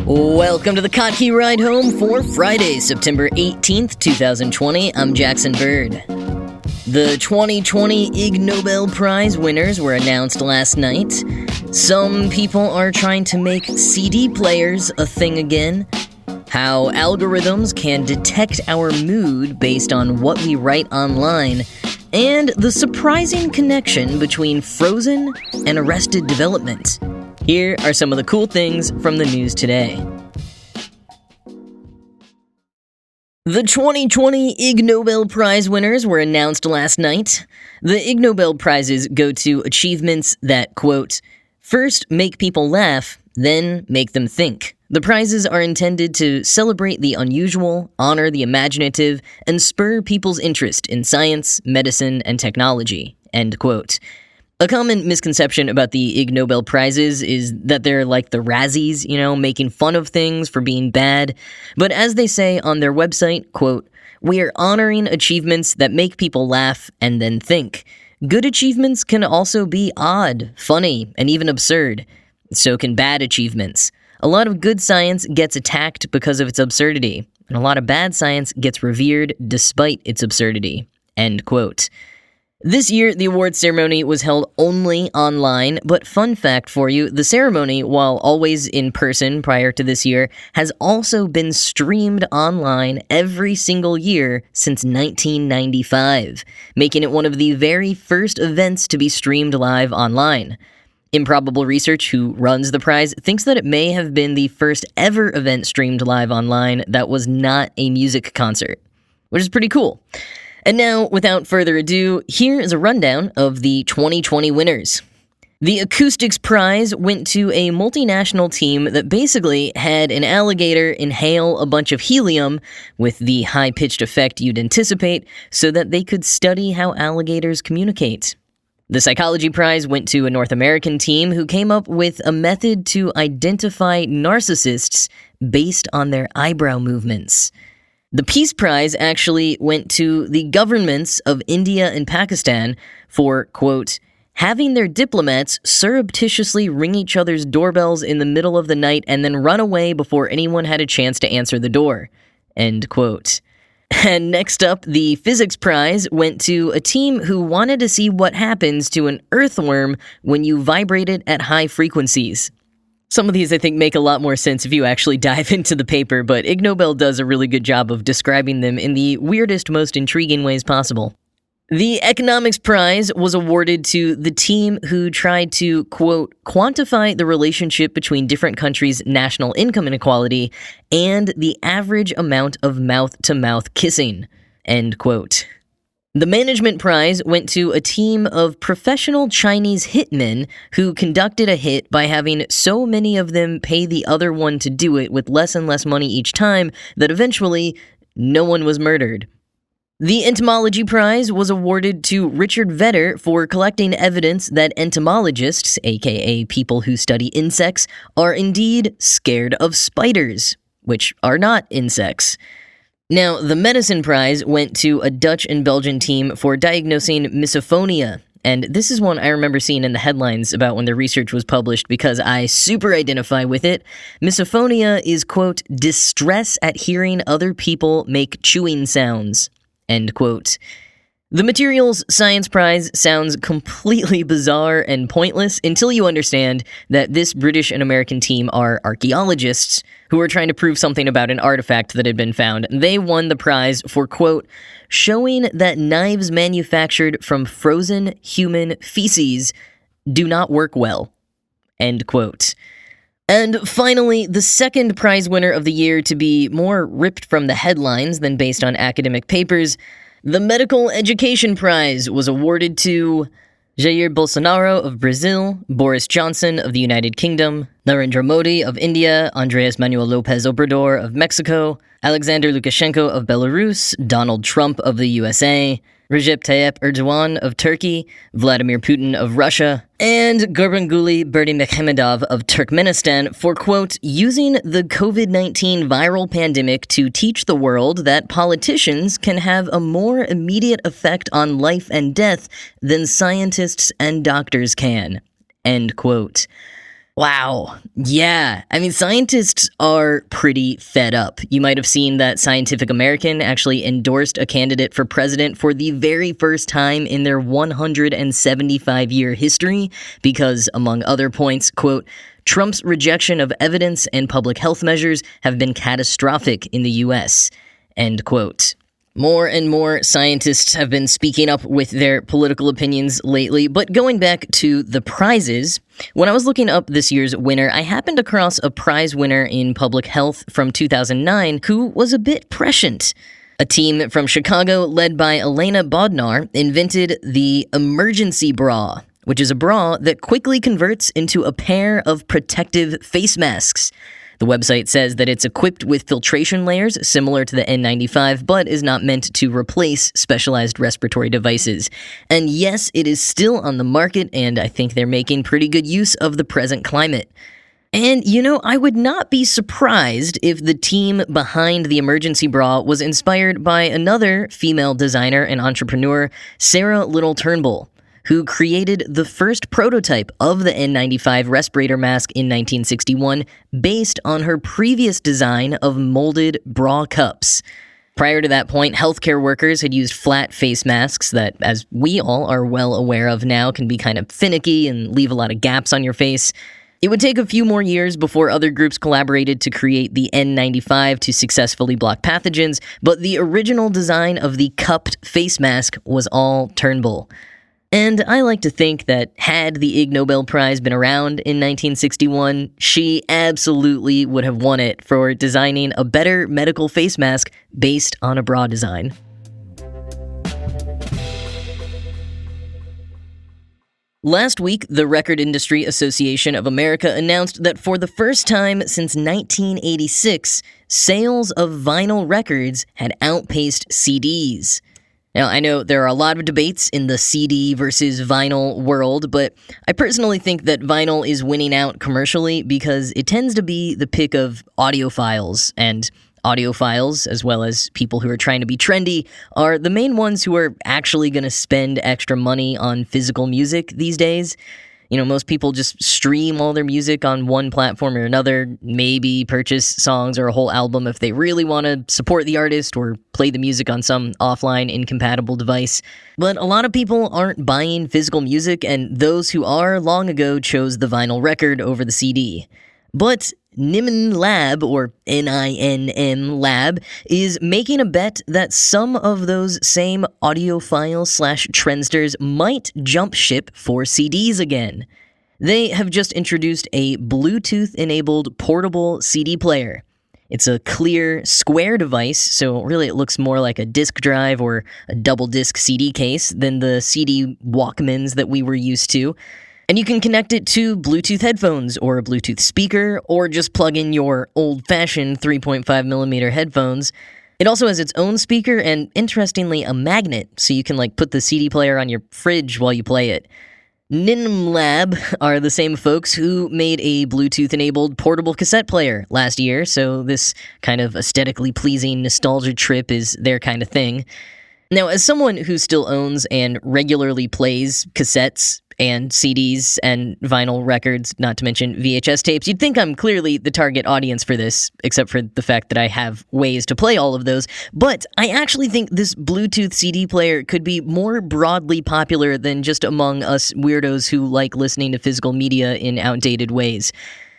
Welcome to the Kottke Ride Home for Friday, September 18th, 2020. I'm Jackson Bird. The 2020 Ig Nobel Prize winners were announced last night. Some people are trying to make CD players a thing again. How algorithms can detect our mood based on what we write online. And the surprising connection between Frozen and Arrested Development. Here are some of the cool things from the news today. The 2020 Ig Nobel Prize winners were announced last night. The Ig Nobel Prizes go to achievements that, quote, first make people laugh, then make them think. The prizes are intended to celebrate the unusual, honor the imaginative, and spur people's interest in science, medicine, and technology, end quote. A common misconception about the Ig Nobel Prizes is that they're like the Razzies, making fun of things for being bad. But as they say on their website, quote, we are honoring achievements that make people laugh and then think. Good achievements can also be odd, funny, and even absurd. So can bad achievements. A lot of good science gets attacked because of its absurdity, and a lot of bad science gets revered despite its absurdity, end quote. This year, the awards ceremony was held only online, but fun fact for you, the ceremony, while always in person prior to this year, has also been streamed online every single year since 1995, making it one of the very first events to be streamed live online. Improbable Research, who runs the prize, thinks that it may have been the first ever event streamed live online that was not a music concert, which is pretty cool. And now, without further ado, here is a rundown of the 2020 winners. The Acoustics Prize went to a multinational team that basically had an alligator inhale a bunch of helium with the high-pitched effect you'd anticipate so that they could study how alligators communicate. The Psychology Prize went to a North American team who came up with a method to identify narcissists based on their eyebrow movements. The Peace Prize actually went to the governments of India and Pakistan for, quote, having their diplomats surreptitiously ring each other's doorbells in the middle of the night and then run away before anyone had a chance to answer the door, end quote. And next up, the Physics Prize went to a team who wanted to see what happens to an earthworm when you vibrate it at high frequencies. Some of these, I think, make a lot more sense if you actually dive into the paper, but Ig Nobel does a really good job of describing them in the weirdest, most intriguing ways possible. The Economics Prize was awarded to the team who tried to, quote, quantify the relationship between different countries' national income inequality and the average amount of mouth-to-mouth kissing, end quote. The Management Prize went to a team of professional Chinese hitmen who conducted a hit by having so many of them pay the other one to do it with less and less money each time that eventually no one was murdered. The Entomology Prize was awarded to Richard Vedder for collecting evidence that entomologists, aka people who study insects, are indeed scared of spiders, which are not insects. Now, the Medicine Prize went to a Dutch and Belgian team for diagnosing misophonia, and this is one I remember seeing in the headlines about when the research was published because I super identify with it. Misophonia is, quote, distress at hearing other people make chewing sounds, end quote. The Materials Science Prize sounds completely bizarre and pointless until you understand that this British and American team are archaeologists who are trying to prove something about an artifact that had been found. They won the prize for, quote, showing that knives manufactured from frozen human feces do not work well, end quote. And finally, the second prize winner of the year to be more ripped from the headlines than based on academic papers, the Medical Education Prize was awarded to Jair Bolsonaro of Brazil, Boris Johnson of the United Kingdom, Narendra Modi of India, Andrés Manuel López Obrador of Mexico, Alexander Lukashenko of Belarus, Donald Trump of the USA, Recep Tayyip Erdogan of Turkey, Vladimir Putin of Russia, and Gurbanguly Berdimuhamedov of Turkmenistan for, quote, using the COVID-19 viral pandemic to teach the world that politicians can have a more immediate effect on life and death than scientists and doctors can, end quote. Wow. Yeah. I mean, scientists are pretty fed up. You might have seen that Scientific American actually endorsed a candidate for president for the very first time in their 175-year history because, among other points, quote, Trump's rejection of evidence and public health measures have been catastrophic in the U.S., end quote. More and more scientists have been speaking up with their political opinions lately, but going back to the prizes, when I was looking up this year's winner, I happened across a prize winner in public health from 2009 who was a bit prescient. A team from Chicago led by Elena Bodnar invented the emergency bra, which is a bra that quickly converts into a pair of protective face masks. The website says that it's equipped with filtration layers similar to the N95, but is not meant to replace specialized respiratory devices. And yes, it is still on the market, and I think they're making pretty good use of the present climate. And, I would not be surprised if the team behind the emergency bra was inspired by another female designer and entrepreneur, Sarah Little Turnbull, who created the first prototype of the N95 respirator mask in 1961 based on her previous design of molded bra cups. Prior to that point, healthcare workers had used flat face masks that, as we all are well aware of now, can be kind of finicky and leave a lot of gaps on your face. It would take a few more years before other groups collaborated to create the N95 to successfully block pathogens, but the original design of the cupped face mask was all Turnbull. And I like to think that had the Ig Nobel Prize been around in 1961, she absolutely would have won it for designing a better medical face mask based on a bra design. Last week, the Record Industry Association of America announced that for the first time since 1986, sales of vinyl records had outpaced CDs. Now, I know there are a lot of debates in the CD versus vinyl world, but I personally think that vinyl is winning out commercially because it tends to be the pick of audiophiles, and audiophiles, as well as people who are trying to be trendy, are the main ones who are actually going to spend extra money on physical music these days. Most people just stream all their music on one platform or another, maybe purchase songs or a whole album if they really want to support the artist or play the music on some offline incompatible device. But a lot of people aren't buying physical music, and those who are long ago chose the vinyl record over the CD. But Nimin Lab, or NINM Lab, is making a bet that some of those same audiophile/trendsters might jump ship for CDs again. They have just introduced a Bluetooth-enabled portable CD player. It's a clear, square device, so really it looks more like a disk drive or a double-disc CD case than the CD Walkmans that we were used to. And you can connect it to Bluetooth headphones or a Bluetooth speaker, or just plug in your old-fashioned 3.5mm headphones. It also has its own speaker and, interestingly, a magnet, so you can put the CD player on your fridge while you play it. Nim Lab are the same folks who made a Bluetooth-enabled portable cassette player last year, so this kind of aesthetically pleasing nostalgia trip is their kind of thing. Now, as someone who still owns and regularly plays cassettes and CDs and vinyl records, not to mention VHS tapes, you'd think I'm clearly the target audience for this, except for the fact that I have ways to play all of those. But I actually think this Bluetooth CD player could be more broadly popular than just among us weirdos who like listening to physical media in outdated ways.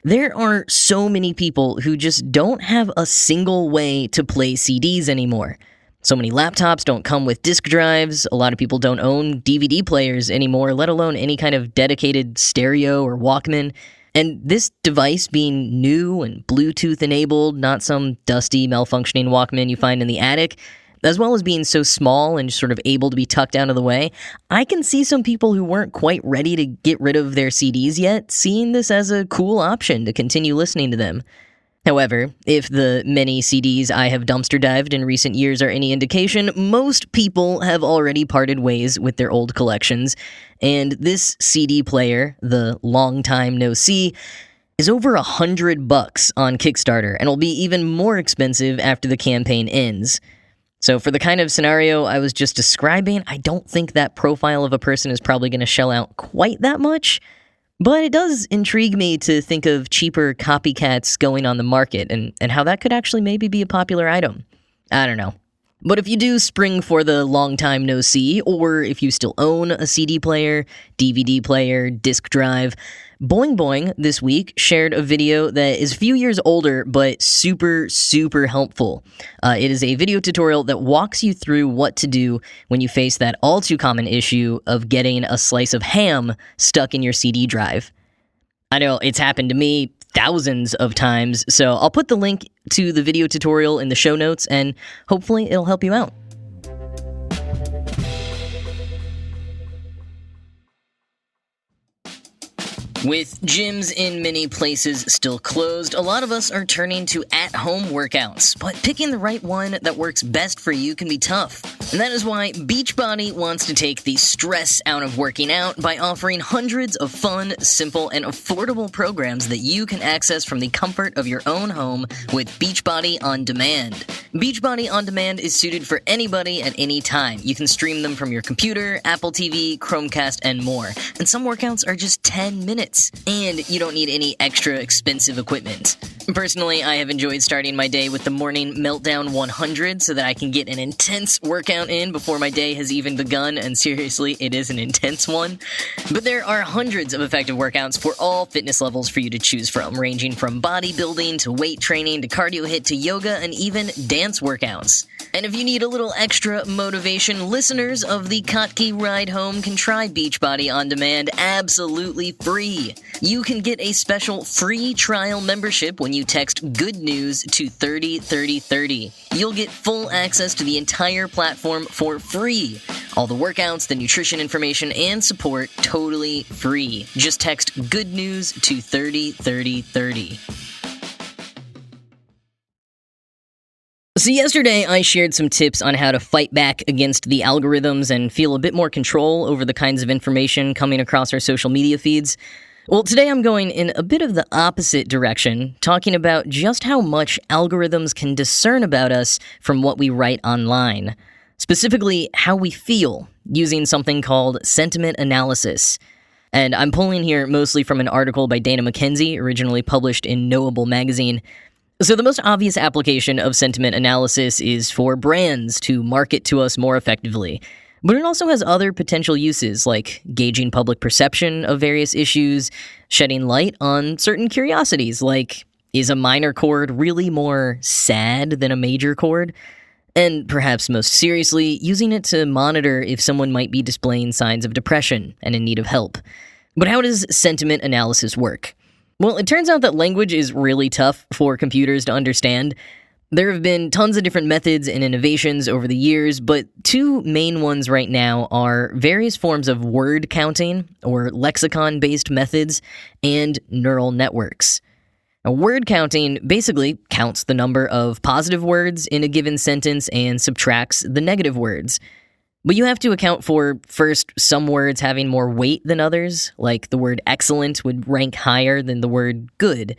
There are so many people who just don't have a single way to play CDs anymore. So many laptops don't come with disk drives, a lot of people don't own DVD players anymore, let alone any kind of dedicated stereo or Walkman. And this device being new and Bluetooth-enabled, not some dusty, malfunctioning Walkman you find in the attic, as well as being so small and sort of able to be tucked out of the way, I can see some people who weren't quite ready to get rid of their CDs yet seeing this as a cool option to continue listening to them. However, if the many CDs I have dumpster dived in recent years are any indication, most people have already parted ways with their old collections, and this CD player, the Long Time No See, is over $100 on Kickstarter, and will be even more expensive after the campaign ends. So for the kind of scenario I was just describing, I don't think that profile of a person is probably going to shell out quite that much. But it does intrigue me to think of cheaper copycats going on the market and how that could actually maybe be a popular item. I don't know. But if you do spring for the long time no see, or if you still own a CD player, DVD player, disc drive, Boing Boing this week shared a video that is a few years older, but super, super helpful. It is a video tutorial that walks you through what to do when you face that all too common issue of getting a slice of ham stuck in your CD drive. I know it's happened to me thousands of times, so I'll put the link to the video tutorial in the show notes, and hopefully it'll help you out. With gyms in many places still closed, a lot of us are turning to at-home workouts, but picking the right one that works best for you can be tough. And that is why Beachbody wants to take the stress out of working out by offering hundreds of fun, simple, and affordable programs that you can access from the comfort of your own home with Beachbody On Demand. Beachbody On Demand is suited for anybody at any time. You can stream them from your computer, Apple TV, Chromecast, and more. And some workouts are just 10 minutes. And you don't need any extra expensive equipment. Personally, I have enjoyed starting my day with the Morning Meltdown 100 so that I can get an intense workout in before my day has even begun, and seriously, it is an intense one. But there are hundreds of effective workouts for all fitness levels for you to choose from, ranging from bodybuilding to weight training to cardio hit to yoga and even dance workouts. And if you need a little extra motivation, listeners of the Kottke Ride Home can try Beachbody On Demand absolutely free. You can get a special free trial membership when you text Good News to 303030. You'll get full access to the entire platform for free. All the workouts, the nutrition information, and support totally free. Just text Good News to 303030. So yesterday, I shared some tips on how to fight back against the algorithms and feel a bit more control over the kinds of information coming across our social media feeds. Well, today I'm going in a bit of the opposite direction, talking about just how much algorithms can discern about us from what we write online. Specifically, how we feel, using something called sentiment analysis. And I'm pulling here mostly from an article by Dana McKenzie, originally published in Knowable magazine. So the most obvious application of sentiment analysis is for brands to market to us more effectively. But it also has other potential uses, like gauging public perception of various issues, shedding light on certain curiosities, like, is a minor chord really more sad than a major chord? And perhaps most seriously, using it to monitor if someone might be displaying signs of depression and in need of help. But how does sentiment analysis work? Well, it turns out that language is really tough for computers to understand. There have been tons of different methods and innovations over the years, but two main ones right now are various forms of word counting, or lexicon-based methods, and neural networks. Now, word counting basically counts the number of positive words in a given sentence and subtracts the negative words. But you have to account for, first, some words having more weight than others, like the word excellent would rank higher than the word good.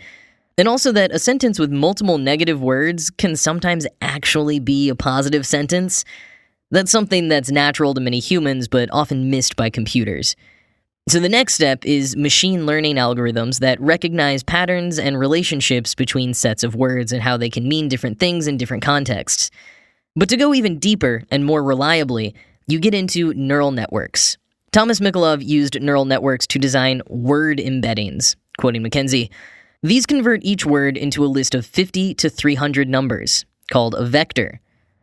And also that a sentence with multiple negative words can sometimes actually be a positive sentence. That's something that's natural to many humans, but often missed by computers. So the next step is machine learning algorithms that recognize patterns and relationships between sets of words and how they can mean different things in different contexts. But to go even deeper and more reliably, you get into neural networks. Thomas Mikolov used neural networks to design word embeddings, quoting McKenzie. These convert each word into a list of 50 to 300 numbers, called a vector.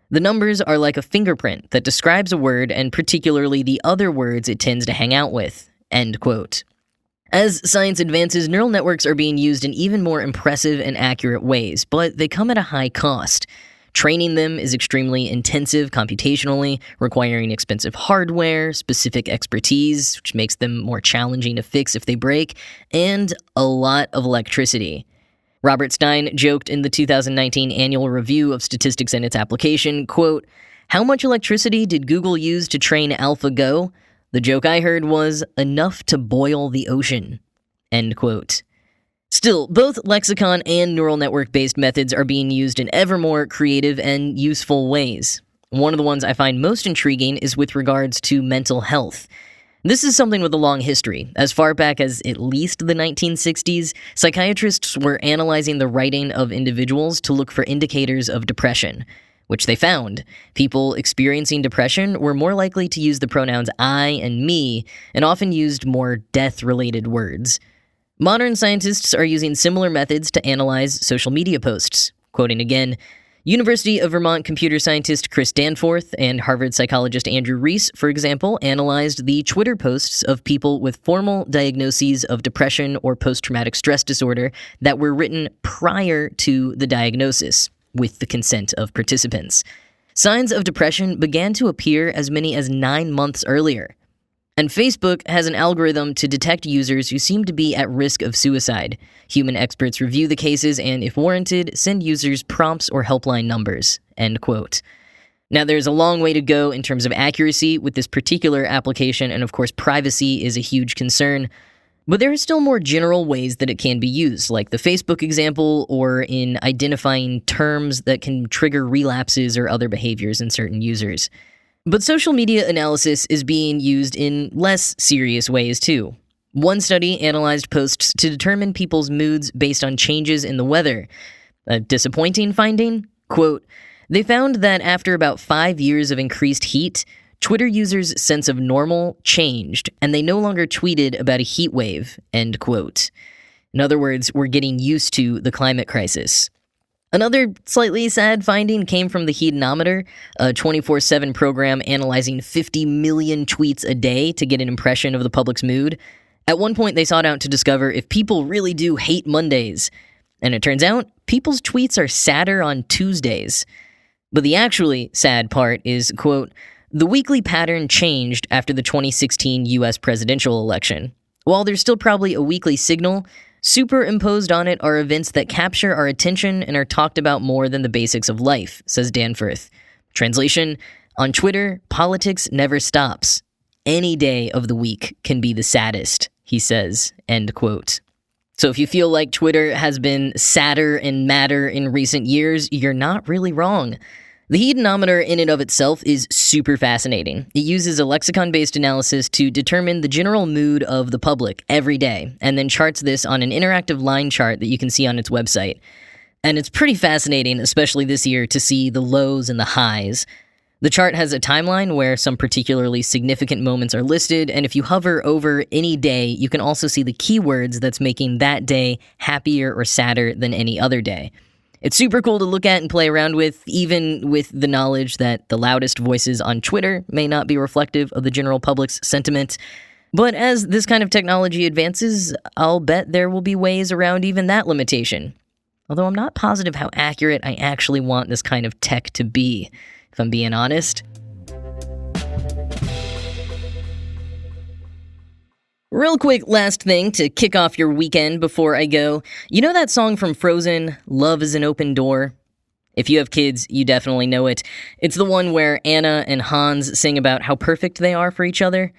The numbers are like a fingerprint that describes a word and particularly the other words it tends to hang out with, end quote. As science advances, neural networks are being used in even more impressive and accurate ways, but they come at a high cost. Training them is extremely intensive computationally, requiring expensive hardware, specific expertise, which makes them more challenging to fix if they break, and a lot of electricity. Robert Stein joked in the 2019 Annual Review of Statistics and Its Application, quote, "How much electricity did Google use to train AlphaGo? The joke I heard was, enough to boil the ocean," end quote. Still, both lexicon and neural network-based methods are being used in ever more creative and useful ways. One of the ones I find most intriguing is with regards to mental health. This is something with a long history. As far back as at least the 1960s, psychiatrists were analyzing the writing of individuals to look for indicators of depression, which they found. People experiencing depression were more likely to use the pronouns I and me, and often used more death-related words. Modern scientists are using similar methods to analyze social media posts. Quoting again, University of Vermont computer scientist Chris Danforth and Harvard psychologist Andrew Reese, for example, analyzed the Twitter posts of people with formal diagnoses of depression or post-traumatic stress disorder that were written prior to the diagnosis, with the consent of participants. Signs of depression began to appear as many as 9 months earlier. And Facebook has an algorithm to detect users who seem to be at risk of suicide. Human experts review the cases and, if warranted, send users prompts or helpline numbers. End quote. Now, there's a long way to go in terms of accuracy with this particular application, and of course, privacy is a huge concern. But there are still more general ways that it can be used, like the Facebook example, or in identifying terms that can trigger relapses or other behaviors in certain users. But social media analysis is being used in less serious ways, too. One study analyzed posts to determine people's moods based on changes in the weather. A disappointing finding? Quote, they found that after about 5 years of increased heat, Twitter users' sense of normal changed, and they no longer tweeted about a heat wave, end quote. In other words, we're getting used to the climate crisis. Another slightly sad finding came from the Heatonometer, a 24/7 program analyzing 50 million tweets a day to get an impression of the public's mood. At one point, they sought out to discover if people really do hate Mondays. And it turns out, people's tweets are sadder on Tuesdays. But the actually sad part is, quote, the weekly pattern changed after the 2016 U.S. presidential election. While there's still probably a weekly signal, superimposed on it are events that capture our attention and are talked about more than the basics of life, says Danforth. Translation, on Twitter, politics never stops. Any day of the week can be the saddest, he says, end quote. So if you feel like Twitter has been sadder and madder in recent years, you're not really wrong. The Heatonometer in and of itself is super fascinating. It uses a lexicon-based analysis to determine the general mood of the public every day, and then charts this on an interactive line chart that you can see on its website. And it's pretty fascinating, especially this year, to see the lows and the highs. The chart has a timeline where some particularly significant moments are listed, and if you hover over any day, you can also see the keywords that's making that day happier or sadder than any other day. It's super cool to look at and play around with, even with the knowledge that the loudest voices on Twitter may not be reflective of the general public's sentiment. But as this kind of technology advances, I'll bet there will be ways around even that limitation. Although I'm not positive how accurate I actually want this kind of tech to be, if I'm being honest. Real quick last thing to kick off your weekend before I go. You know that song from Frozen, Love is an Open Door? If you have kids, you definitely know it. It's the one where Anna and Hans sing about how perfect they are for each other.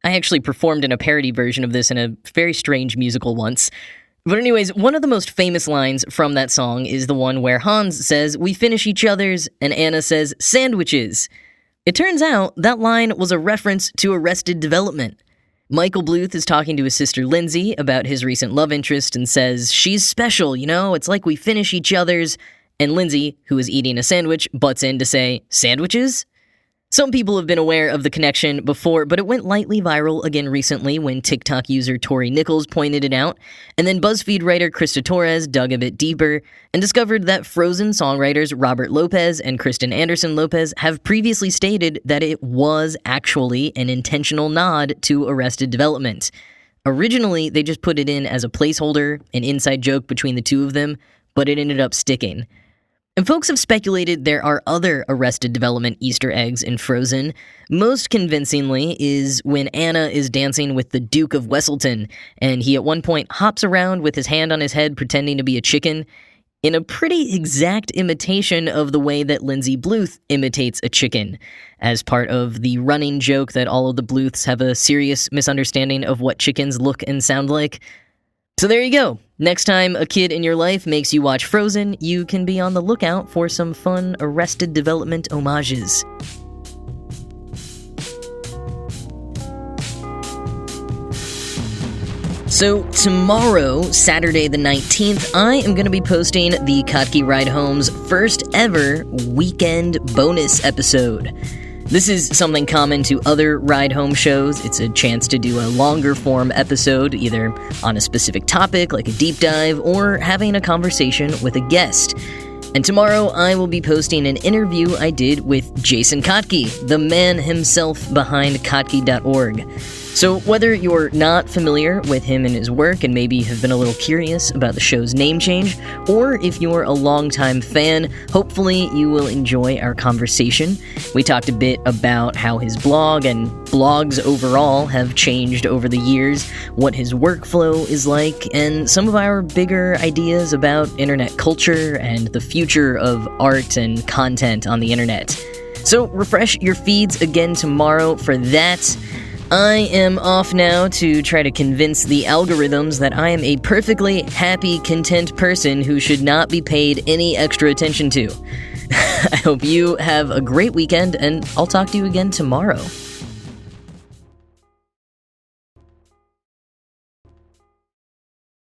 I actually performed in a parody version of this in a very strange musical once. But anyways, one of the most famous lines from that song is the one where Hans says, "We finish each other's," and Anna says, "sandwiches." It turns out that line was a reference to Arrested Development. Michael Bluth is talking to his sister Lindsay about his recent love interest and says, "She's special, you know, it's like we finish each other's," and Lindsay, who is eating a sandwich, butts in to say, "Sandwiches?" Some people have been aware of the connection before, but it went lightly viral again recently when TikTok user Tori Nichols pointed it out, and then BuzzFeed writer Krista Torres dug a bit deeper and discovered that Frozen songwriters Robert Lopez and Kristen Anderson Lopez have previously stated that it was actually an intentional nod to Arrested Development. Originally, they just put it in as a placeholder, an inside joke between the two of them, but it ended up sticking. And folks have speculated there are other Arrested Development Easter eggs in Frozen. Most convincingly is when Anna is dancing with the Duke of Wesselton, and he at one point hops around with his hand on his head pretending to be a chicken, in a pretty exact imitation of the way that Lindsay Bluth imitates a chicken, as part of the running joke that all of the Bluths have a serious misunderstanding of what chickens look and sound like. So there you go. Next time a kid in your life makes you watch Frozen, you can be on the lookout for some fun Arrested Development homages. So tomorrow, Saturday the 19th, I am going to be posting the Kottke Ride Home's first ever weekend bonus episode. This is something common to other ride home shows. It's a chance to do a longer form episode, either on a specific topic like a deep dive or having a conversation with a guest. And tomorrow I will be posting an interview I did with Jason Kottke, the man himself behind Kottke.org. So whether you're not familiar with him and his work and maybe have been a little curious about the show's name change, or if you're a longtime fan, hopefully you will enjoy our conversation. We talked a bit about how his blog and blogs overall have changed over the years, what his workflow is like, and some of our bigger ideas about internet culture and the future of art and content on the internet. So refresh your feeds again tomorrow for that. I am off now to try to convince the algorithms that I am a perfectly happy, content person who should not be paid any extra attention to. I hope you have a great weekend, and I'll talk to you again tomorrow.